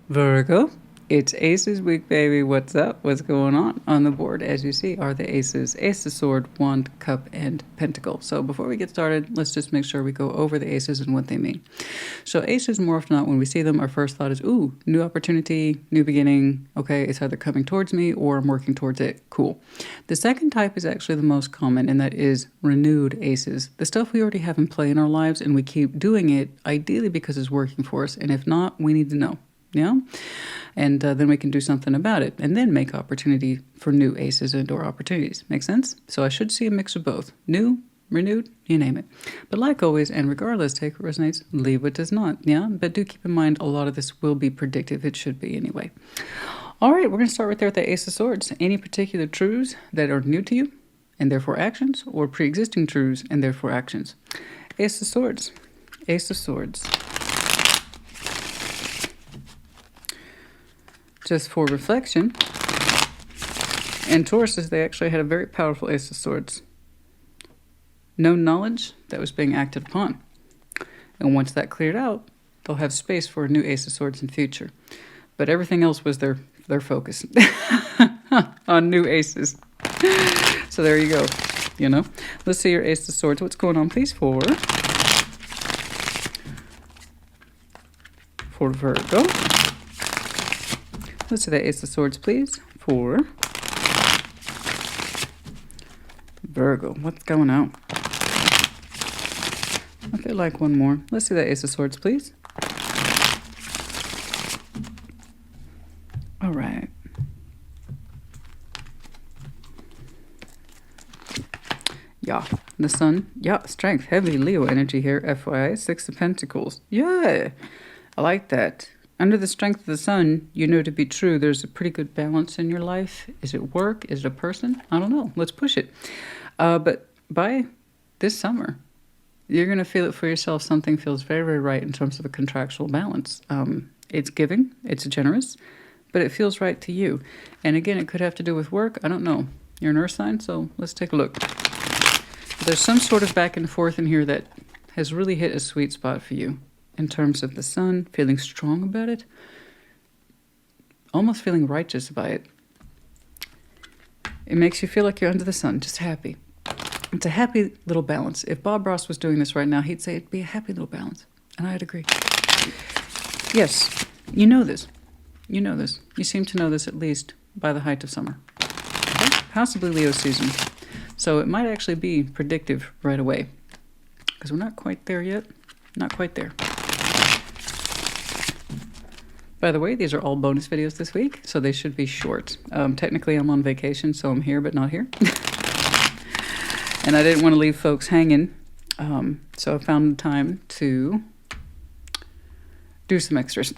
Virgo, it's Aces week, baby. What's up? What's going on the board? As you see, are the Aces. Ace of Sword, Wand, Cup, and Pentacle. So before we get started, let's just make sure we go over the Aces and what they mean. So Aces, more often than not, when we see them, our first thought is, ooh, new opportunity, new beginning. Okay, it's either coming towards me or I'm working towards it. Cool. The second type is actually the most common, and that is renewed Aces. The stuff we already have in play in our lives, and we keep doing it, ideally because it's working for us. And if not, we need to know. Yeah, and then we can do something about it and then make opportunity for new aces and door opportunities. Make sense? So I should see a mix of both. New, renewed, you name it. But like always, and regardless, take what resonates, leave what does not. Yeah, but do keep in mind a lot of this will be predictive. It should be anyway. All right, we're going to start right there with the Ace of Swords. Any particular truths that are new to you and therefore actions, or pre-existing truths and therefore actions? Ace of Swords. Ace of Swords. Just for reflection, and Tauruses, they actually had a very powerful Ace of Swords. No knowledge that was being acted upon. And once that cleared out, they'll have space for a new Ace of Swords in future. But everything else was their focus on new aces. So there you go, you know. Let's see your Ace of Swords. What's going on, please, for Virgo? Let's see the Ace of Swords, please, for Virgo. What's going on? I feel like one more. Let's see the Ace of Swords, please. All right. Yeah, the Sun. Yeah, strength. Heavy Leo energy here, FYI. Six of Pentacles. Yeah, I like that. Under the strength of the Sun, you know to be true, there's a pretty good balance in your life. Is it work? Is it a person? I don't know. Let's push it. But by this summer, you're going to feel it for yourself. Something feels very, very right in terms of a contractual balance. It's giving. It's generous. But it feels right to you. And again, it could have to do with work. I don't know. You're an earth sign, so let's take a look. There's some sort of back and forth in here that has really hit a sweet spot for you. In terms of the Sun, feeling strong about it, almost feeling righteous by it. It makes you feel like you're under the sun, just happy. It's a happy little balance. If Bob Ross was doing this right now, he'd say it'd be a happy little balance. And I'd agree. Yes, you know this. You know this. You seem to know this at least by the height of summer. Okay? Possibly Leo season. So it might actually be predictive right away. Because we're not quite there yet. Not quite there. By the way, these are all bonus videos this week, so they should be short. Technically, I'm on vacation, so I'm here but not here. And I didn't want to leave folks hanging, so I found the time to do some extras.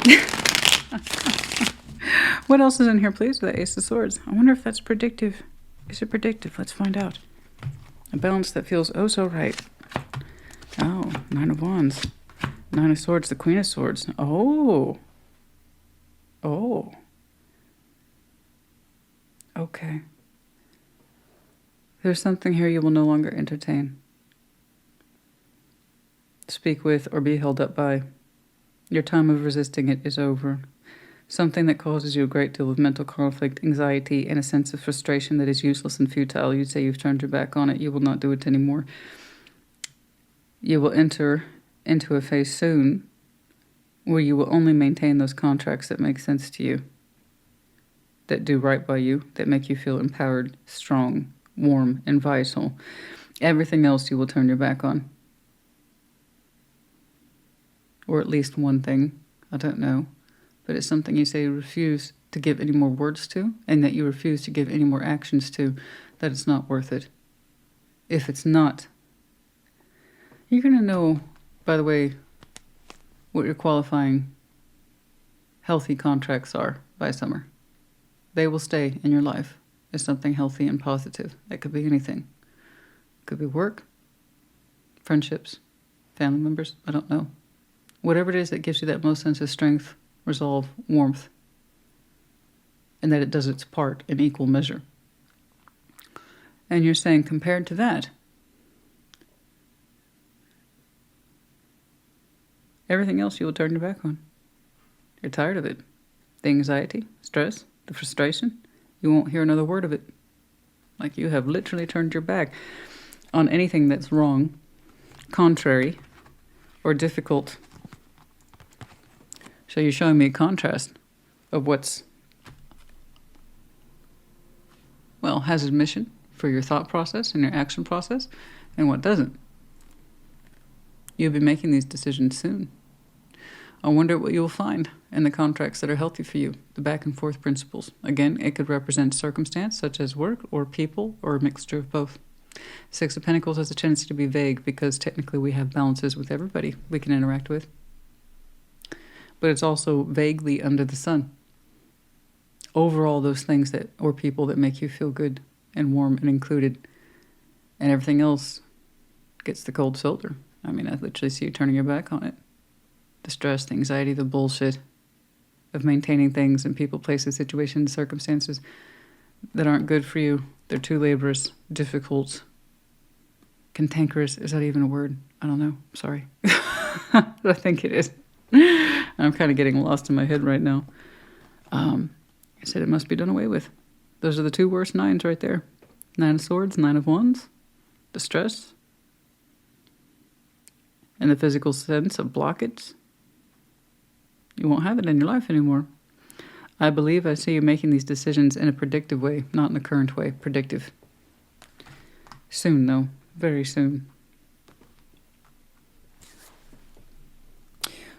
What else is in here, please? The Ace of Swords. I wonder if that's predictive. Is it predictive? Let's find out. A balance that feels oh so right. Oh, Nine of Wands. Nine of Swords, the Queen of Swords. Oh. Oh. Okay. There's something here you will no longer entertain, speak with, or be held up by. Your time of resisting it is over. Something that causes you a great deal of mental conflict, anxiety, and a sense of frustration that is useless and futile. You'd say you've turned your back on it. You will not do it anymore. You will enter into a phase soon where you will only maintain those contracts that make sense to you, that do right by you, that make you feel empowered, strong, warm, and vital. Everything else you will turn your back on. Or at least one thing. I don't know. But it's something you say you refuse to give any more words to, and that you refuse to give any more actions to, that it's not worth it. If it's not, you're going to know, by the way, what your qualifying healthy contracts are by summer. They will stay in your life as something healthy and positive. That could be anything. It could be work, friendships, family members, I don't know. Whatever it is that gives you that most sense of strength, resolve, warmth, and that it does its part in equal measure. And you're saying, compared to that, everything else you will turn your back on. You're tired of it. the anxiety, stress, the frustration, you won't hear another word of it. Like you have literally turned your back on anything that's wrong, contrary, or difficult. So you're showing me a contrast of what's, well, has admission for your thought process and your action process, and what doesn't. You'll be making these decisions soon. I wonder what you'll find in the contracts that are healthy for you, the back and forth principles. Again, it could represent circumstance such as work or people or a mixture of both. Six of Pentacles has a tendency to be vague because technically we have balances with everybody we can interact with. But it's also vaguely under the sun. Overall, those things that or people that make you feel good and warm and included, and everything else gets the cold shoulder. I mean, I literally see you turning your back on it. The stress, the anxiety, the bullshit of maintaining things and people, places, situations, circumstances that aren't good for you. They're too laborious, difficult, cantankerous. Is that even a word? I don't know. Sorry. I think it is. I'm kind of getting lost in my head right now. I said it must be done away with. Those are the two worst nines right there. 9 of Swords, 9 of Wands. The stress. And the physical sense of blockage. You won't have it in your life anymore. I believe I see you making these decisions in a predictive way, not in the current way. Predictive. Soon, though. Very soon.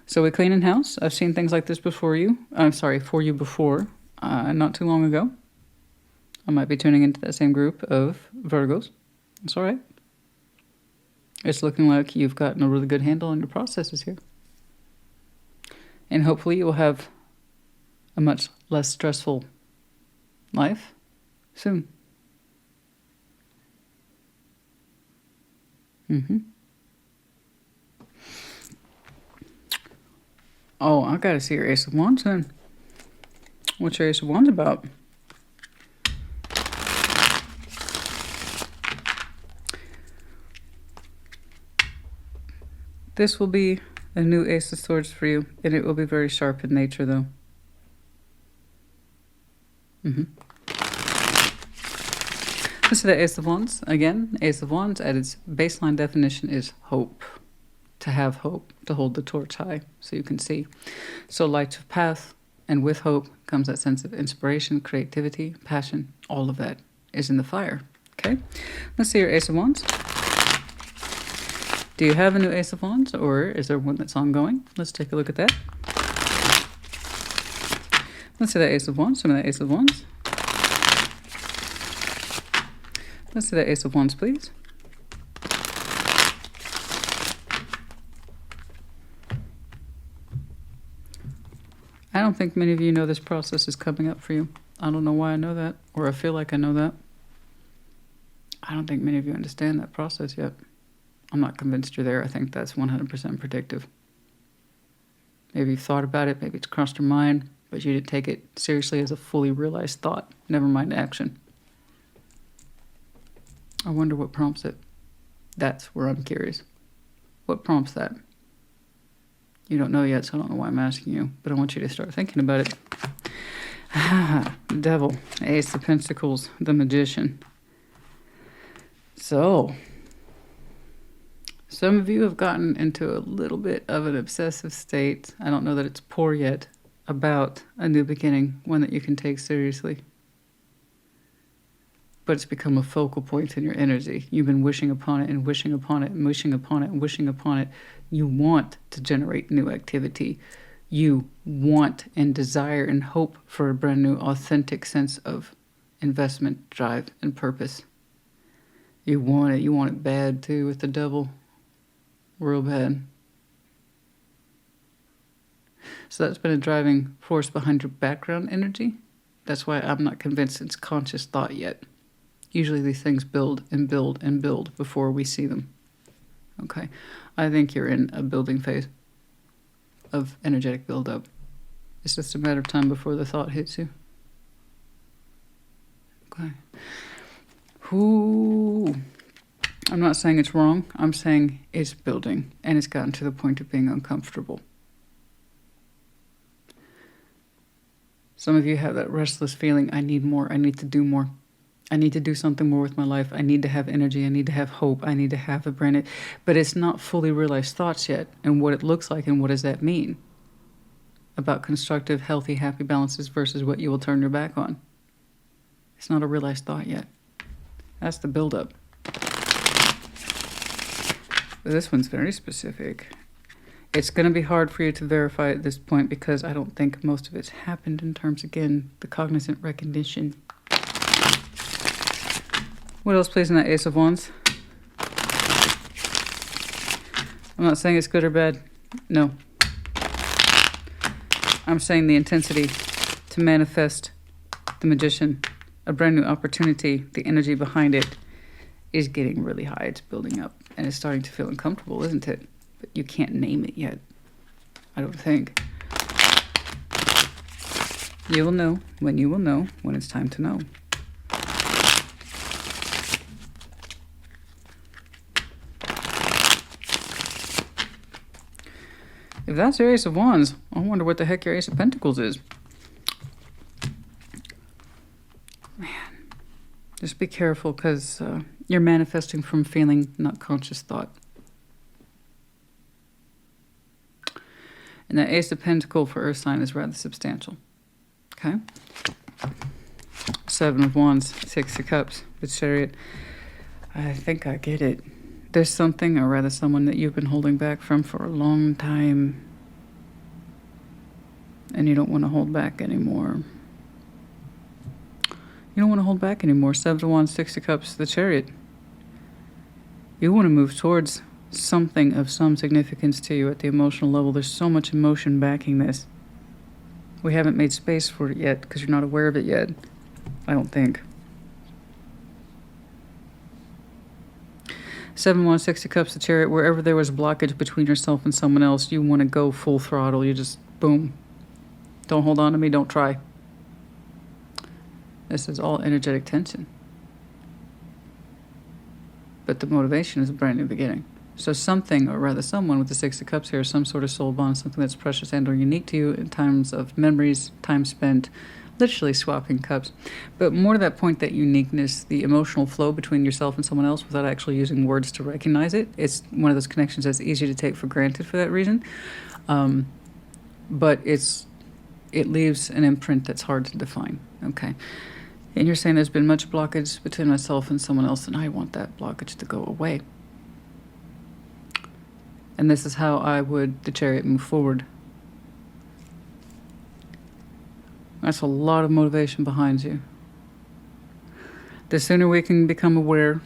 So with cleaning house, I've seen things like this before you. I'm sorry, for you before. Not too long ago. I might be tuning into that same group of Virgos. It's all right. It's looking like you've gotten a really good handle on your processes here. And hopefully you will have a much less stressful life soon. Oh, I gotta see your Ace of Wands then. What's your Ace of Wands about? This will be a new Ace of Swords for you, and it will be very sharp in nature, though. Let's see the Ace of Wands. Again, Ace of Wands at its baseline definition is hope. To have hope, to hold the torch high so you can see. So light of path, and with hope comes that sense of inspiration, creativity, passion. All of that is in the fire. Okay, let's see your Ace of Wands. Do you have a new Ace of Wands, or is there one that's ongoing? Let's take a look at that. Let's see that Ace of Wands. Some of that Ace of Wands. Let's see that Ace of Wands, please. I don't think many of you know this process is coming up for you. I don't know why I know that, or I feel like I know that. I don't think many of you understand that process yet. I'm not convinced you're there. I think that's 100% predictive. Maybe you've thought about it, maybe it's crossed your mind, but you didn't take it seriously as a fully realized thought, never mind action. I wonder what prompts it. That's where I'm curious. What prompts that? You don't know yet, so I don't know why I'm asking you, but I want you to start thinking about it. Devil, Ace of Pentacles, the Magician. So, some of you have gotten into a little bit of an obsessive state. I don't know that it's poor yet, about a new beginning, one that you can take seriously. But it's become a focal point in your energy. You've been wishing upon it and wishing upon it and wishing upon it and wishing upon it. You want to generate new activity. You want and desire and hope for a brand new, authentic sense of investment, drive, and purpose. You want it. You want it bad, too, with the devil. Real bad. So that's been a driving force behind your background energy. That's why I'm not convinced it's conscious thought yet. Usually these things build and build and build before we see them. Okay. I think you're in a building phase of energetic buildup. It's just a matter of time before the thought hits you. Okay. Ooh. I'm not saying it's wrong. I'm saying it's building, and it's gotten to the point of being uncomfortable. Some of you have that restless feeling, I need more, I need to do more. I need to do something more with my life. I need to have energy. I need to have hope. I need to have a brand new, but it's not fully realized thoughts yet and what it looks like and what does that mean about constructive, healthy, happy balances versus what you will turn your back on. It's not a realized thought yet. That's the buildup. But this one's very specific. It's going to be hard for you to verify at this point because I don't think most of it's happened in terms, again, the cognizant recognition. What else plays in that Ace of Wands? I'm not saying it's good or bad. No. I'm saying the intensity to manifest the Magician, a brand new opportunity, the energy behind it is getting really high. It's building up and it's starting to feel uncomfortable, isn't it? But you can't name it yet, I don't think. You will know when it's time to know. If that's your Ace of Wands, I wonder what the heck your Ace of Pentacles is. Man, just be careful because you're manifesting from feeling, not conscious thought. And that Ace of Pentacles for Earth sign is rather substantial. Okay? Seven of Wands, Six of Cups, the Chariot. I think I get it. There's something, or rather someone that you've been holding back from for a long time. And you don't want to hold back anymore. You don't want to hold back anymore. Seven of Wands, Six of Cups, the Chariot. You want to move towards something of some significance to you at the emotional level. There's so much emotion backing this. We haven't made space for it yet because you're not aware of it yet. I don't think. Seven, One, Six of Cups, the Chariot. Wherever there was blockage between yourself and someone else, you want to go full throttle. You just, boom. Don't hold on to me. Don't try. This is all energetic tension. But the motivation is a brand new beginning. So something, or rather someone with the Six of Cups here, some sort of soul bond, something that's precious and or unique to you in times of memories, time spent, literally swapping cups. But more to that point, that uniqueness, the emotional flow between yourself and someone else without actually using words to recognize it. It's one of those connections that's easy to take for granted for that reason. But it leaves an imprint that's hard to define. Okay. And you're saying there's been much blockage between myself and someone else, and I want that blockage to go away. And this is how I would, the Chariot, move forward. That's a lot of motivation behind you. The sooner we can become aware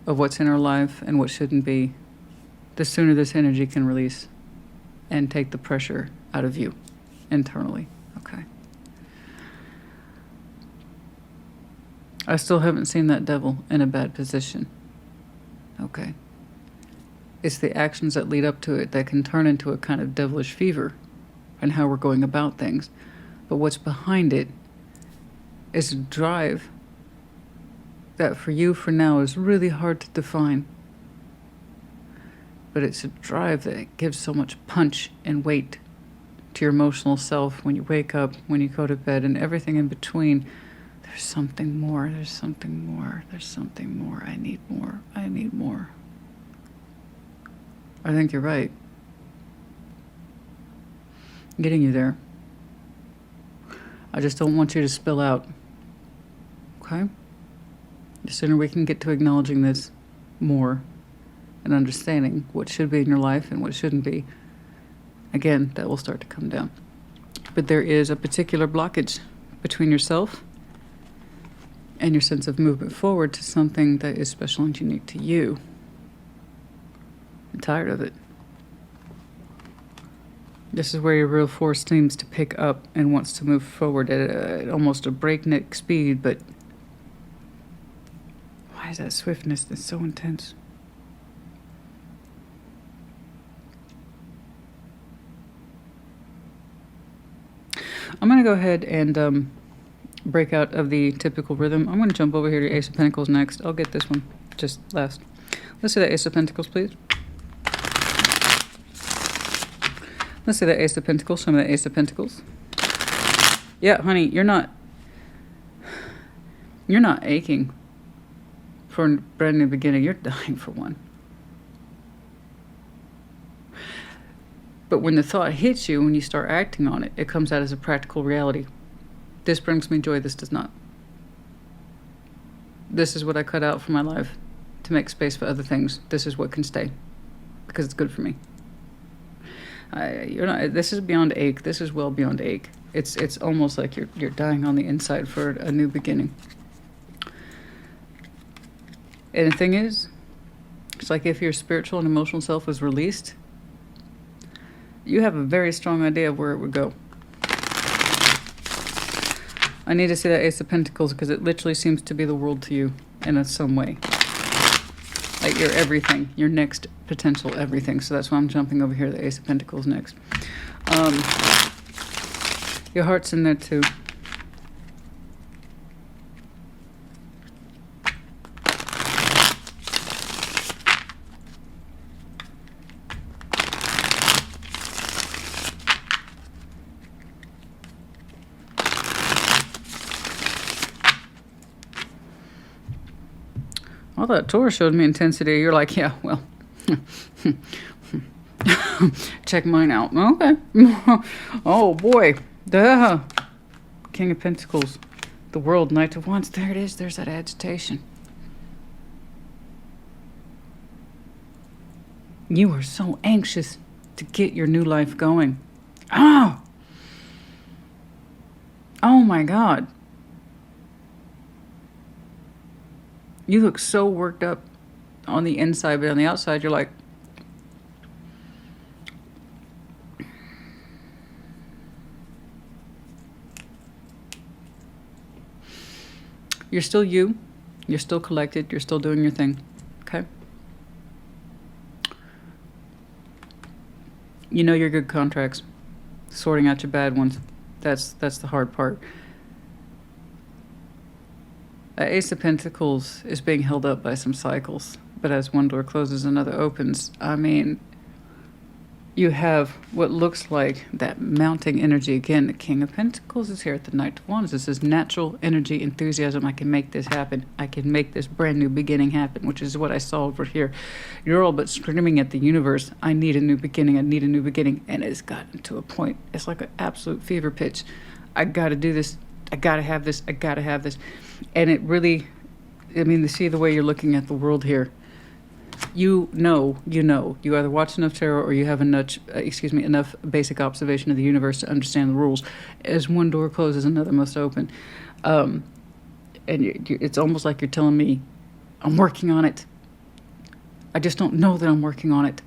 of what's in our life and what shouldn't be, the sooner this energy can release and take the pressure out of you internally. Okay. I still haven't seen that devil in a bad position. Okay. It's the actions that lead up to it that can turn into a kind of devilish fever and how we're going about things. But what's behind it is a drive that for you for now is really hard to define. But it's a drive that gives so much punch and weight to your emotional self when you wake up, when you go to bed, and everything in between. There's something more, there's something more, there's something more, I need more, I need more. I think you're right. I'm getting you there. I just don't want you to spill out. Okay? The sooner we can get to acknowledging this more and understanding what should be in your life and what shouldn't be, again, that will start to come down. But there is a particular blockage between yourself and your sense of movement forward to something that is special and unique to you. I'm tired of it. This is where your real force seems to pick up and wants to move forward at almost a breakneck speed, but why is that swiftness that's so intense? I'm going to go ahead and break out of the typical rhythm. I'm going to jump over here to Ace of Pentacles next. I'll get this one just last. Let's see that Ace of Pentacles, please. Let's see that Ace of Pentacles, some of the Ace of Pentacles. Yeah, honey, you're not aching for a brand new beginning. You're dying for one. But when the thought hits you, when you start acting on it, it comes out as a practical reality. This brings me joy, this does not. This is what I cut out for my life to make space for other things. This is what can stay because it's good for me. This is beyond ache. This is well beyond ache. It's almost like you're dying on the inside for a new beginning. And the thing is, it's like if your spiritual and emotional self is released, you have a very strong idea of where it would go. I need to see that Ace of Pentacles because it literally seems to be the world to you in some way. Like your everything, your next potential everything. So that's why I'm jumping over here, the Ace of Pentacles next. Your heart's in there too. All that Taurus showed me intensity. You're like, yeah, well, check mine out. Okay. Oh, boy. Duh. King of Pentacles. The World, Knight of Wands. There it is. There's that agitation. You are so anxious to get your new life going. Oh! Oh, my God. You look so worked up on the inside, but on the outside, you're like, you're still you. You're still collected. You're still doing your thing. Okay? You know your good contracts. Sorting out your bad ones. That's the hard part. Ace of Pentacles is being held up by some cycles, but as one door closes, another opens. I mean, you have what looks like that mounting energy. Again, the King of Pentacles is here at the Knight of Wands. This is natural energy, enthusiasm. I can make this happen. I can make this brand new beginning happen, which is what I saw over here. You're all but screaming at the universe, I need a new beginning. I need a new beginning. And it's gotten to a point. It's like an absolute fever pitch. I got to do this. I got to have this. I got to have this. And it really, I mean, to see the way you're looking at the world here, you know, you either watch enough tarot or you have enough basic observation of the universe to understand the rules. As one door closes, another must open. And it's almost like you're telling me, I'm working on it. I just don't know that I'm working on it.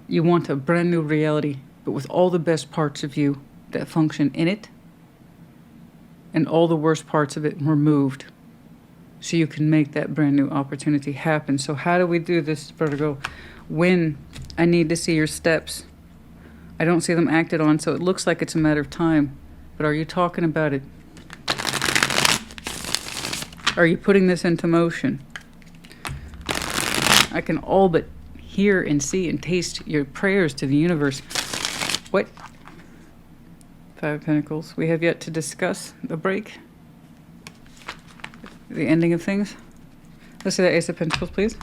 You want a brand new reality, but with all the best parts of you that function in it and all the worst parts of it removed so you can make that brand new opportunity happen. So how do we do this, Virgo? When I need to see your steps. I don't see them acted on, so it looks like it's a matter of time. But are you talking about it? Are you putting this into motion? I can all but hear and see and taste your prayers to the universe. What? Five of Pentacles. We have yet to discuss the break. The ending of things. Let's see that Ace of Pentacles, please.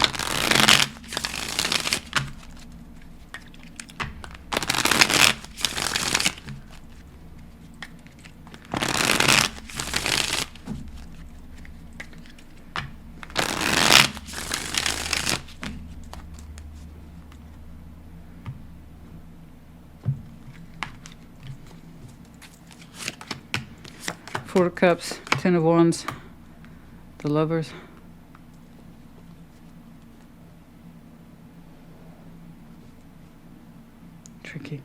Four of Cups, Ten of Wands, the Lovers. Tricky.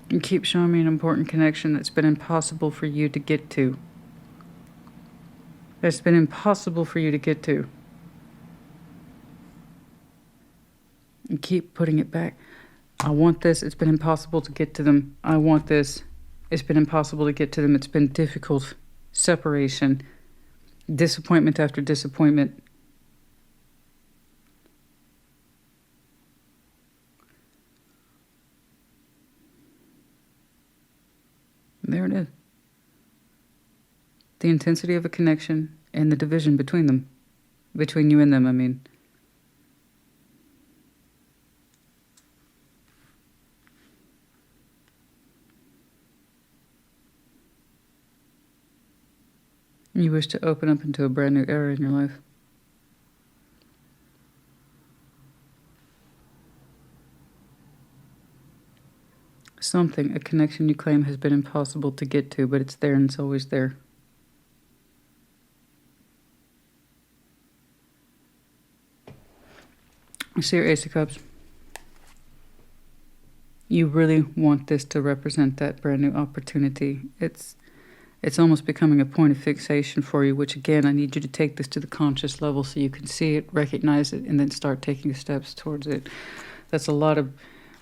You keep showing me an important connection that's been impossible for you to get to. That's been impossible for you to get to. And keep putting it back. I want this. It's been impossible to get to them. I want this. It's been impossible to get to them. It's been difficult. Separation. Disappointment after disappointment. There it is. The intensity of a connection and the division between them. Between you and them, I mean. You wish to open up into a brand new era in your life. Something, a connection you claim has been impossible to get to, but it's there and it's always there. I see your Ace of Cups. You really want this to represent that brand new opportunity. It's almost becoming a point of fixation for you, which again, I need you to take this to the conscious level so you can see it, recognize it, and then start taking steps towards it. That's a lot of,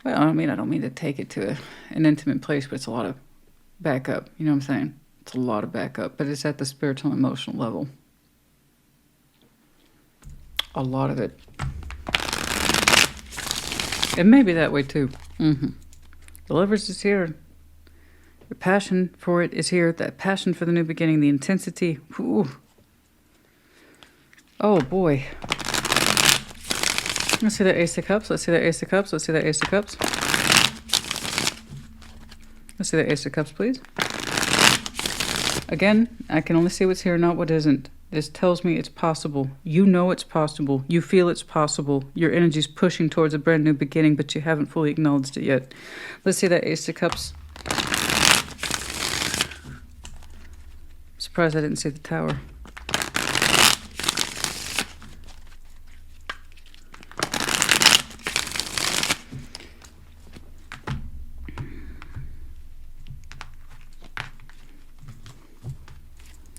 well, I don't mean to take it to an intimate place, but it's a lot of backup. You know what I'm saying? It's a lot of backup, but it's at the spiritual and emotional level. A lot of it. It may be that way too. The Lovers is here. The passion for it is here. That passion for the new beginning, the intensity. Ooh. Oh boy. Let's see that Ace of Cups. Let's see that Ace of Cups. Let's see that Ace of Cups. Let's see that Ace of Cups, please. Again, I can only see what's here, not what isn't. This tells me it's possible. You know it's possible. You feel it's possible. Your energy's pushing towards a brand new beginning, but you haven't fully acknowledged it yet. Let's see that Ace of Cups. Surprised I didn't see the Tower.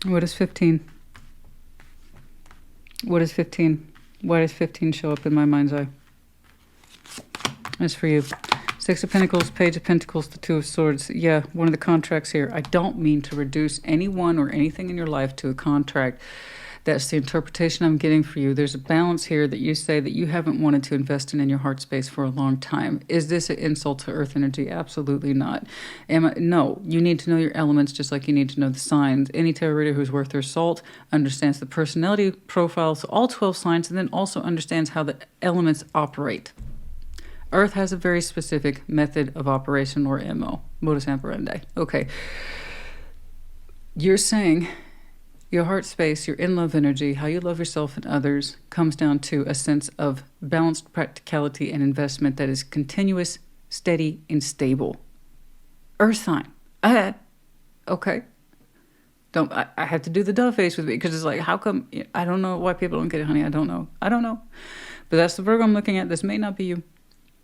What is 15? What is 15? Why does 15 show up in my mind's eye? That's for you. Six of Pentacles, Page of Pentacles, the Two of Swords. Yeah, one of the contracts here. I don't mean to reduce anyone or anything in your life to a contract. That's the interpretation I'm getting for you. There's a balance here that you say that you haven't wanted to invest in your heart space for a long time. Is this an insult to earth energy? Absolutely not. No, you need to know your elements just like you need to know the signs. Any tarot reader who's worth their salt understands the personality profiles, all 12 signs, and then also understands how the elements operate. Earth has a very specific method of operation, or MO, modus operandi. Okay. You're saying your heart space, your in-love energy, how you love yourself and others comes down to a sense of balanced practicality and investment that is continuous, steady, and stable. Earth sign. Okay. I have to do the dove face with me because it's like, how come? I don't know why people don't get it, honey. I don't know. But that's the Virgo I'm looking at. This may not be you.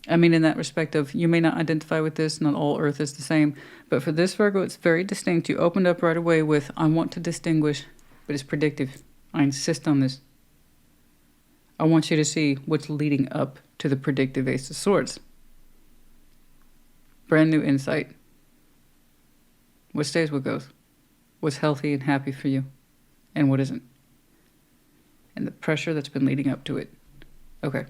I mean, in that respect of you may not identify with this, not all Earth is the same. But for this Virgo, it's very distinct. You opened up right away with, I want to distinguish, but it's predictive. I insist on this. I want you to see what's leading up to the predictive Ace of Swords. Brand new insight. What stays, what goes. What's healthy and happy for you, and what isn't. And the pressure that's been leading up to it. Okay.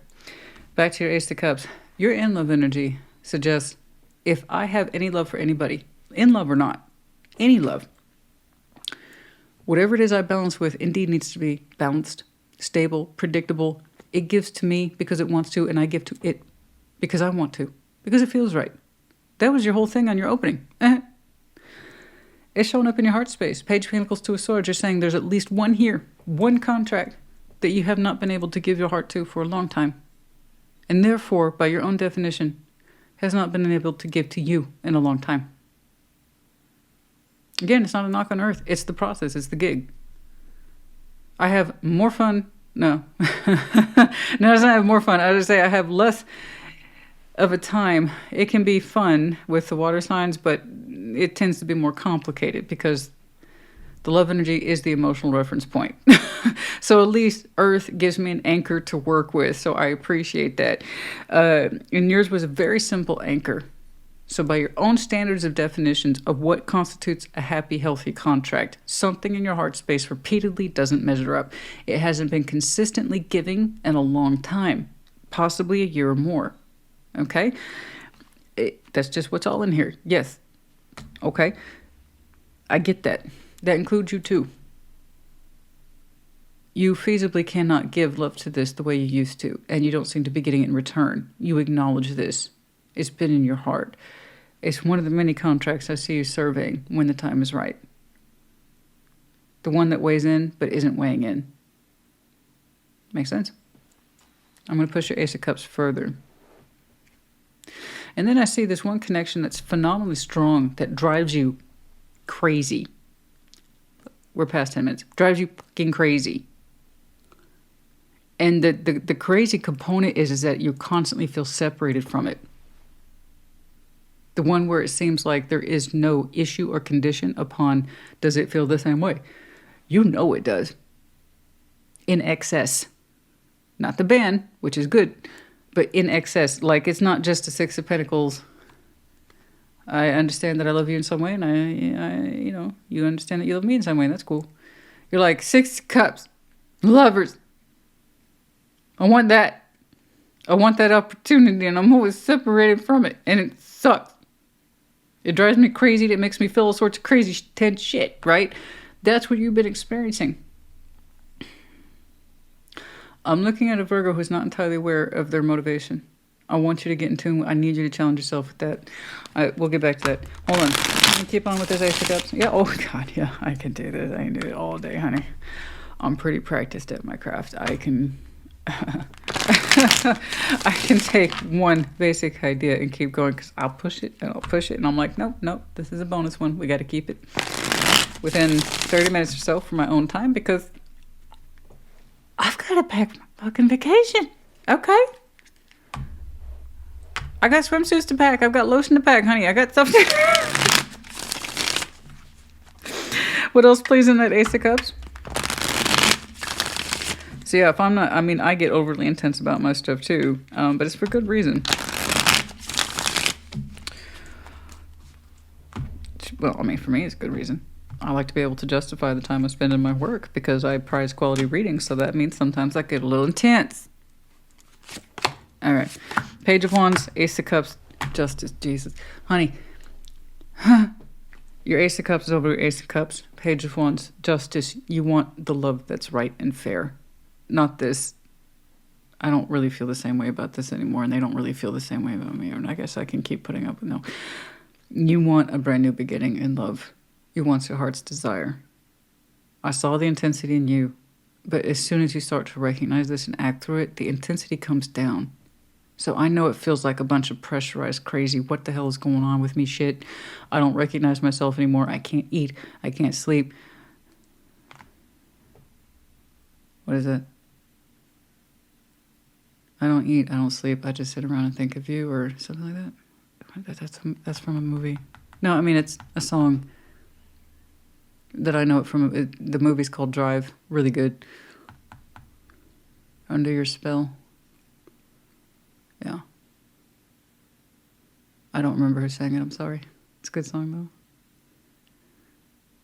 Back to your Ace of Cups. Your in-love energy suggests if I have any love for anybody, in love or not, any love, whatever it is I balance with indeed needs to be balanced, stable, predictable. It gives to me because it wants to, and I give to it because I want to, because it feels right. That was your whole thing on your opening. It's showing up in your heart space. Page of Pentacles, Two of Swords. You're saying there's at least one here, one contract that you have not been able to give your heart to for a long time. And therefore, by your own definition, has not been able to give to you in a long time. Again, it's not a knock on Earth. It's the process. It's the gig. I have more fun. No. No, it's not I have more fun. I just say I have less of a time. It can be fun with the water signs, but it tends to be more complicated because the love energy is the emotional reference point. So at least Earth gives me an anchor to work with. So I appreciate that. And yours was a very simple anchor. So by your own standards of definitions of what constitutes a happy, healthy contract, something in your heart space repeatedly doesn't measure up. It hasn't been consistently giving in a long time, possibly a year or more. Okay? That's just what's all in here. Yes. Okay. I get that. That includes you too. You feasibly cannot give love to this the way you used to, and you don't seem to be getting it in return. You acknowledge this. It's been in your heart. It's one of the many contracts I see you surveying when the time is right. The one that weighs in but isn't weighing in. Makes sense? I'm going to push your Ace of Cups further. And then I see this one connection that's phenomenally strong that drives you crazy. We're past 10 minutes. Drives you fucking crazy. And the crazy component is that you constantly feel separated from it. The one where it seems like there is no issue or condition upon does it feel the same way. You know it does. In excess. Not the band, which is good, but in excess. Like, it's not just a Six of Pentacles. I understand that I love you in some way, and I you understand that you love me in some way, and that's cool. You're like, 6 cups, lovers. I want that. I want that opportunity, and I'm always separated from it, and it sucks. It drives me crazy. It makes me feel all sorts of crazy, tense shit, right? That's what you've been experiencing. I'm looking at a Virgo who's not entirely aware of their motivation. I want you to get in tune. I need you to challenge yourself with that. We'll get back to that. Hold on. Can you keep on with this Ace of Cups? Yeah. Oh, God. Yeah. I can do this. I can do it all day, honey. I'm pretty practiced at my craft. I can... I can take one basic idea and keep going because I'll push it and I'll push it. And I'm like, nope. This is a bonus one. We got to keep it within 30 minutes or so for my own time because I've got to pack my fucking vacation. Okay? I got swimsuits to pack. I've got lotion to pack, honey. I got stuff to... What else plays in that Ace of Cups? So yeah, if I'm not... I mean, I get overly intense about my stuff too. But it's for good reason. Well, I mean, for me, it's good reason. I like to be able to justify the time I spend in my work because I prize quality reading. So that means sometimes I get a little intense. All right. Page of Wands, Ace of Cups, Justice, Jesus. Honey, your Ace of Cups is over your Ace of Cups. Page of Wands, Justice. You want the love that's right and fair. Not this. I don't really feel the same way about this anymore, and they don't really feel the same way about me. And I guess I can keep putting up with no. You want a brand new beginning in love. You want your heart's desire. I saw the intensity in you, but as soon as you start to recognize this and act through it, the intensity comes down. So I know it feels like a bunch of pressurized, crazy, what the hell is going on with me shit. I don't recognize myself anymore. I can't eat. I can't sleep. What is that? I don't eat. I don't sleep. I just sit around and think of you or something like that. That's from a movie. No, I mean, it's a song that I know it from. The movie's called Drive. Really good. Under Your Spell. Yeah. I don't remember who sang it. I'm sorry. It's a good song, though.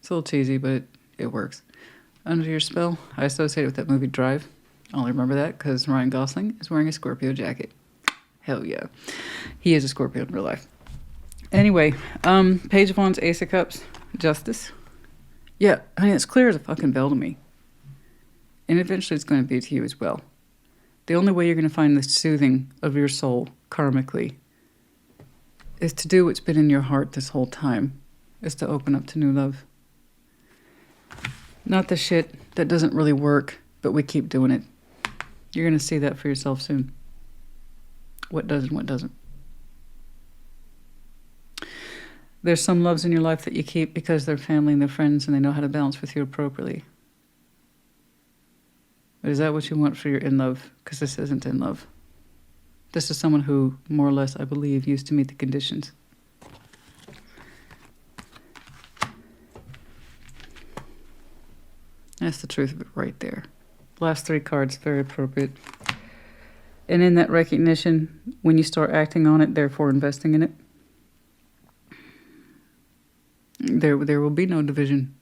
It's a little cheesy, but it works. Under Your Spell. I associate it with that movie Drive. I only remember that because Ryan Gosling is wearing a Scorpio jacket. Hell yeah. He is a Scorpio in real life. Anyway, Page of Wands, Ace of Cups, Justice. Yeah, honey, it's clear as a fucking bell to me. And eventually it's going to be to you as well. The only way you're going to find the soothing of your soul karmically is to do what's been in your heart this whole time, is to open up to new love. Not the shit that doesn't really work, but we keep doing it. You're going to see that for yourself soon. What does and what doesn't. There's some loves in your life that you keep because they're family and they're friends and they know how to balance with you appropriately. But is that what you want for your in love? Because this isn't in love. This is someone who, more or less, I believe, used to meet the conditions. That's the truth of it right there. Last 3 cards, very appropriate. And in that recognition, when you start acting on it, therefore investing in it, there will be no division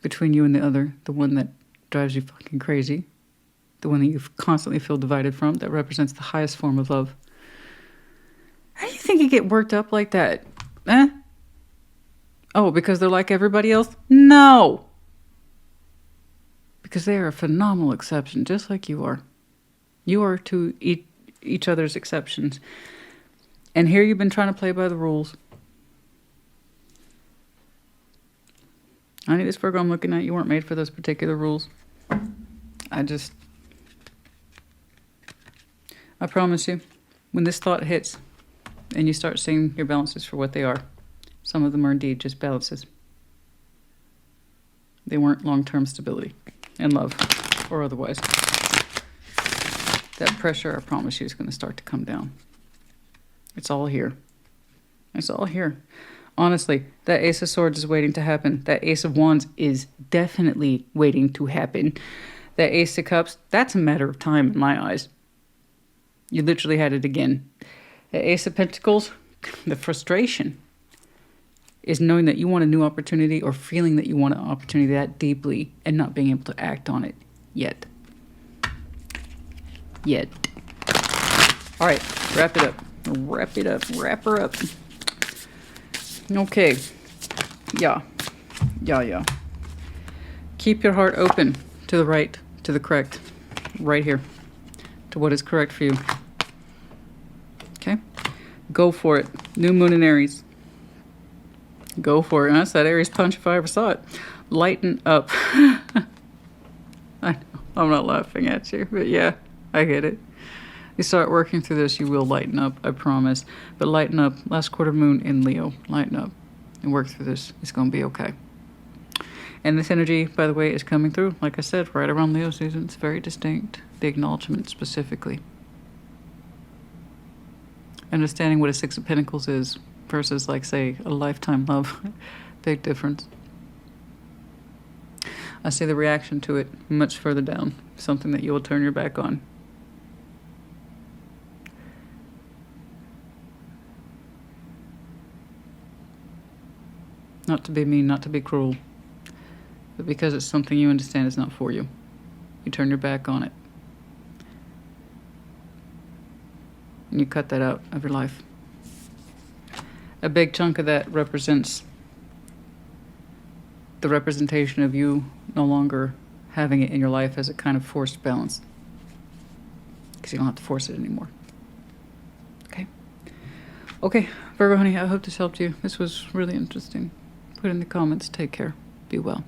between you and the other, the one that drives you fucking crazy, the one that you constantly feel divided from, that represents the highest form of love. How do you think you get worked up like that? Oh, because they're like everybody else? No! Because they are a phenomenal exception, just like you are. You are to each other's exceptions. And here you've been trying to play by the rules. Honey, this Virgo I'm looking at, you weren't made for those particular rules. I promise you, when this thought hits and you start seeing your balances for what they are, some of them are indeed just balances. They weren't long-term stability in love or otherwise. That pressure, I promise you, is going to start to come down. It's all here. It's all here. Honestly, that Ace of Swords is waiting to happen. That Ace of Wands is definitely waiting to happen. That Ace of Cups, that's a matter of time in my eyes. You literally had it again. The Ace of Pentacles, the frustration is knowing that you want a new opportunity or feeling that you want an opportunity that deeply and not being able to act on it yet. All right, wrap it up. Wrap it up. Wrap her up. Okay. Yeah. Keep your heart open to the right, to the correct. Right here. To what is correct for you. Okay? Go for it. New moon in Aries. Go for it. And that's that Aries punch if I ever saw it. Lighten up. I know. I'm not laughing at you, but yeah, I get it. You start working through this, you will lighten up, I promise. But lighten up. Last quarter moon in Leo. Lighten up and work through this. It's going to be okay. And this energy, by the way, is coming through, like I said, right around Leo season. It's very distinct. The acknowledgement specifically. Understanding what a Six of Pentacles is versus, like, say, a lifetime love. Big difference. I see the reaction to it much further down. Something that you will turn your back on. Not to be mean, not to be cruel, but because it's something you understand is not for you. You turn your back on it. And you cut that out of your life. A big chunk of that represents the representation of you no longer having it in your life as a kind of forced balance. Because you don't have to force it anymore. Okay, Virgo honey, I hope this helped you. This was really interesting. Put in the comments. Take care. Be well.